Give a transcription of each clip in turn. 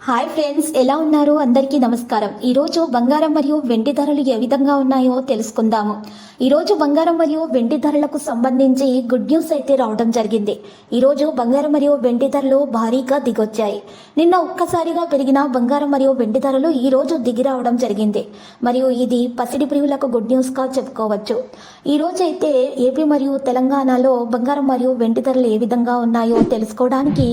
Hi friends, ఎలా ఉన్నారు? అందరికీ నమస్కారం. ఈరోజు బంగారం మరియు వెండి ధరలు ఏ విధంగా ఉన్నాయో తెలుసుకుందాము. ఈరోజు బంగారం మరియు వెండి ధరలకు సంబంధించి గుడ్ న్యూస్ అయితే రావడం జరిగింది. ఈరోజు బంగారం మరియు వెండి ధరలు భారీగా దిగొచ్చాయి. నిన్న ఒక్కసారిగా పెరిగిన బంగారం మరియు వెండి ధరలు ఈరోజు దిగి రావడం జరిగింది. మరియు ఇది పసిడి ప్రియులకు గుడ్ న్యూస్గా చెప్పుకోవచ్చు. ఈరోజు అయితే ఏపీ మరియు తెలంగాణలో బంగారం మరియు వెండి ధరలు ఏ విధంగా ఉన్నాయో తెలుసుకోవడానికి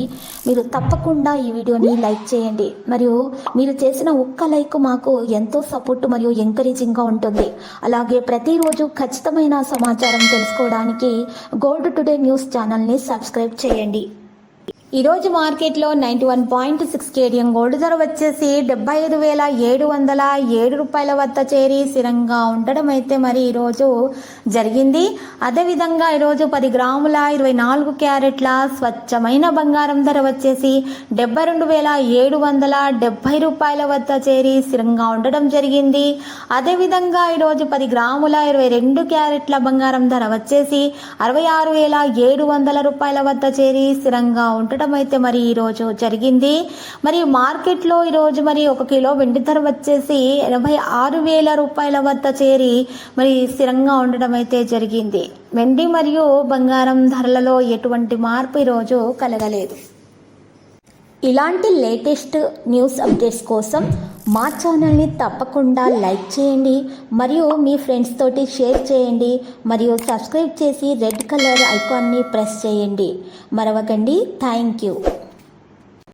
మీరు తప్పకుండా ఈ వీడియోని లైక్ చేయండి. మరియు మీరు చేసిన ఒక్క లైక్ మాకు ఎంతో సపోర్ట్ మరియు ఎంకరేజింగ్గా ఉంటుంది. అలాగే ప్రతిరోజు ఖచ్చితమైన సమాచారం తెలుసుకోవడానికి గోల్డ్ టుడే న్యూస్ ఛానల్ని సబ్స్క్రైబ్ చేయండి. ఈరోజు మార్కెట్లో 91.6 కేడియం గోల్డ్ ధర వచ్చేసి 75,707 రూపాయల వద్ద చేరి స్థిరంగా ఉండడం అయితే మరి ఈరోజు జరిగింది. అదేవిధంగా ఈరోజు 10 గ్రాముల 24 క్యారెట్ల స్వచ్ఛమైన బంగారం ధర వచ్చేసి 72,770 రూపాయల వద్ద చేరి స్థిరంగా ఉండడం జరిగింది. అదేవిధంగా ఈరోజు 10 గ్రాముల 22 క్యారెట్ల బంగారం ధర వచ్చేసి 66,700 రూపాయల వద్ద చేరి స్థిరంగా ఉండడం అయితే మరి ఈరోజు జరిగింది. మరి మార్కెట్లో ఈరోజు మరి 1 కిలో వెండి ధర వచ్చేసి 86,000 రూపాయల వద్ద చేరి మరి స్థిరంగా ఉండడం అయితే జరిగింది. వెండి మరియు బంగారం ధరలలో ఎటువంటి మార్పు ఈరోజు కలగలేదు. ఇలాంటి లేటెస్ట్ న్యూస్ అప్డేట్స్ కోసం మా ఛానల్ని తప్పకుండా లైక్ చేయండి మరియు మీ ఫ్రెండ్స్ తోటి షేర్ చేయండి మరియు సబ్స్క్రైబ్ చేసి రెడ్ కలర్ ఐకాన్ని ప్రెస్ చేయండి. మరవకండి. Thank you.